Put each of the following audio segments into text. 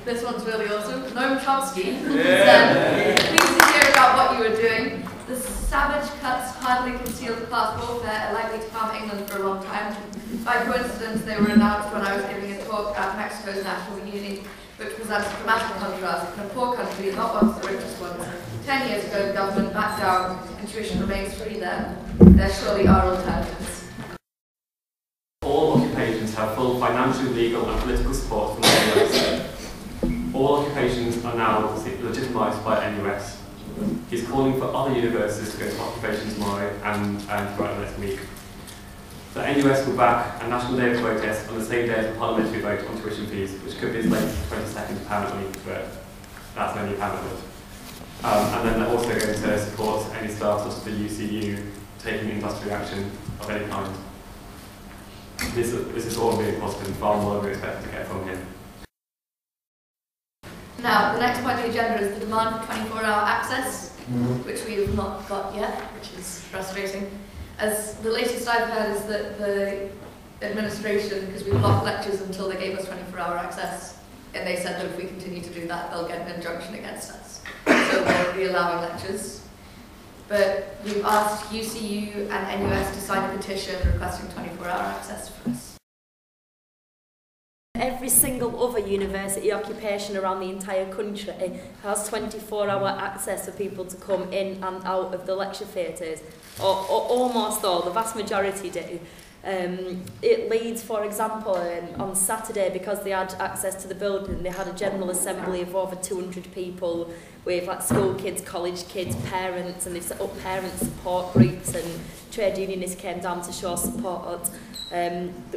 This one's really awesome. Noam Chomsky said, pleased to hear about what you were doing. The savage cuts hardly concealed class warfare are likely to harm England for a long time. By coincidence, they were announced when I was giving a talk at Mexico's National Uni, which presents a dramatic contrast. In a poor country, not one of the richest ones, 10 years ago the government backed down and tuition remains free there. There surely are alternatives. All occupations have full financial, legal and political support from the NUS. All occupations are now legitimised by NUS. He's calling for other universities to go to occupation tomorrow and throughout the next week. The NUS will back a national day of protest on the same day as a parliamentary vote on tuition fees, which could be as late as the 22nd apparently, but that's only apparently. And then they're also going to support any staff such as the UCU taking industrial action of any kind. This is all really positive and far more than we expected to get from him. Now, the next point on the agenda is the demand for 24-hour access, which we have not got yet, which is frustrating. As the latest I've heard is that the administration, because we blocked lectures until they gave us 24-hour access, and they said that if we continue to do that, they'll get an injunction against us. So they'll be allowing lectures. But we've asked UCU and NUS to sign a petition requesting 24-hour access for us. Every single other university occupation around the entire country has 24-hour access for people to come in and out of the lecture theatres, or almost all, the vast majority do. It Leeds, for example, on Saturday, because they had access to the building, they had a general assembly of over 200 people with like school kids, college kids, parents, and they've set up parent support groups, and trade unionists came down to show support.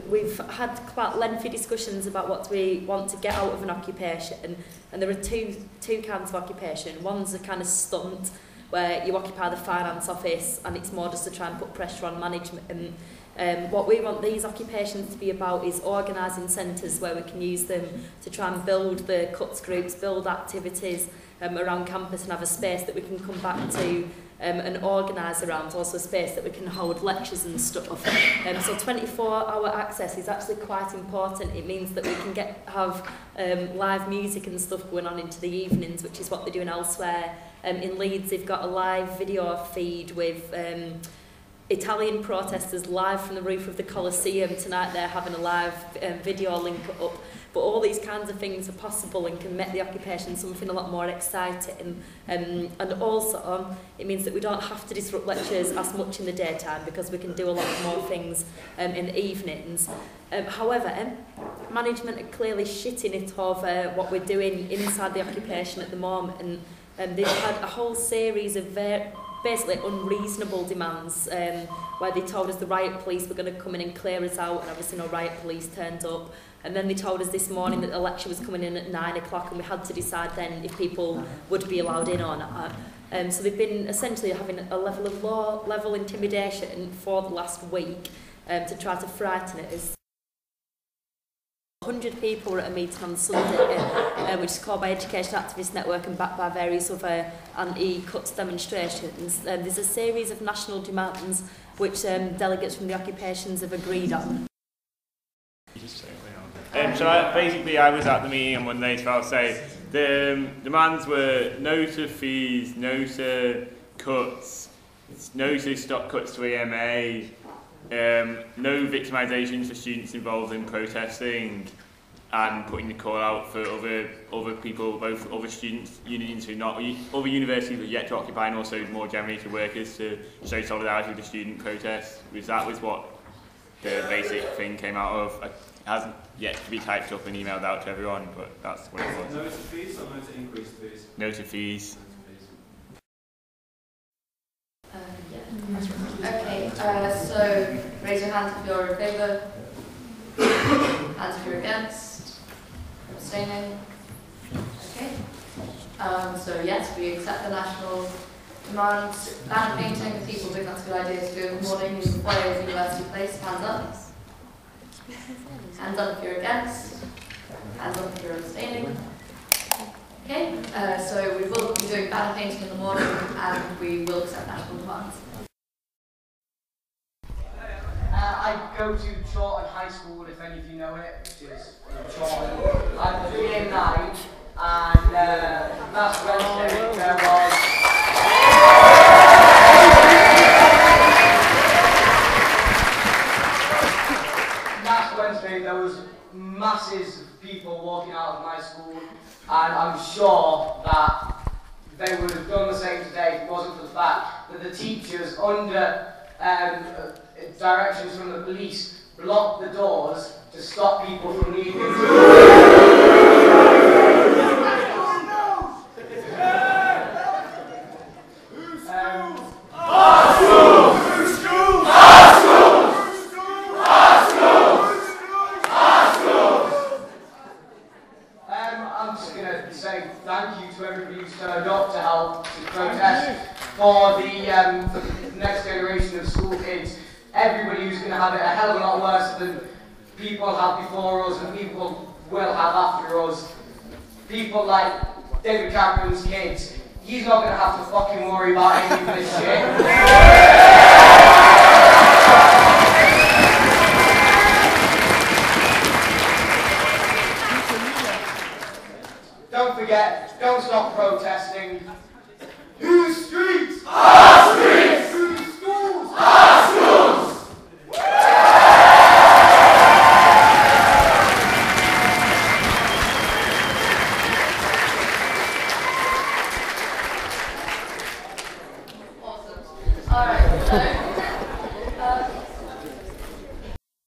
We've had quite lengthy discussions about what we want to get out of an occupation, and there are two kinds of occupation. One's a kind of stunt, where you occupy the finance office and it's more just to try and put pressure on management. What we want these occupations to be about is organising centres where we can use them to try and build the cuts groups, build activities around campus, and have a space that we can come back to and organise around, also a space that we can hold lectures and stuff. So 24-hour access is actually quite important. It means that we can have live music and stuff going on into the evenings, which is what they're doing elsewhere. In Leeds, they've got a live video feed with Italian protesters live from the roof of the Colosseum. Tonight they're having a live video link up. But all these kinds of things are possible and can make the occupation something a lot more exciting. And also, it means that we don't have to disrupt lectures as much in the daytime, because we can do a lot more things in the evenings. However, management are clearly shitting it over what we're doing inside the occupation at the moment. And they've had a whole series of basically unreasonable demands, where they told us the riot police were going to come in and clear us out, and obviously no riot police turned up. And then they told us this morning that the lecture was coming in at 9 o'clock, and we had to decide then if people would be allowed in or not. So they've been essentially having a level of low-level intimidation for the last week to try to frighten us. 100 people were at a meeting on Sunday, which is called by Education Activist Network and backed by various other anti-cuts demonstrations. There's a series of national demands which delegates from the occupations have agreed on. Basically, I was at the meeting on Monday, so I'll say the demands were no to fees, no to cuts, no to stop cuts to EMA, no victimisations for students involved in protesting, and putting the call out for other people, both other students, unions who not, other universities who are yet to occupy, and also more generally to workers, to show solidarity with the student protests. That was what the basic thing came out of. It hasn't yet to be typed up and emailed out to everyone, but that's what it was. No to fees or no to increased fees? No to fees. Okay, so raise your hands if you're in favour, hands if you're against, abstaining. Okay, so yes, we accept the national demand. Banner painting, if people think that's a good idea to do in the morning, use the foyer of the University Place, hands up. Hands up if you're against, hands up if you're abstaining. Okay, so we will be doing banner painting in the morning, and we will accept national demands. I go to Chorlton High School, if any of you know it, which is Chorlton. I'm doing year 9. masses of people walking out of my school, and I'm sure that they would have done the same today if it wasn't for the fact that the teachers, under directions from the police, blocked the doors to stop people from leaving. I'm just going to say thank you to everybody who's turned up to help to protest for the next generation of school kids. Everybody who's going to have it a hell of a lot worse than people have before us and people will have after us. People like David Cameron's kids. He's not going to have to fucking worry about any of this shit.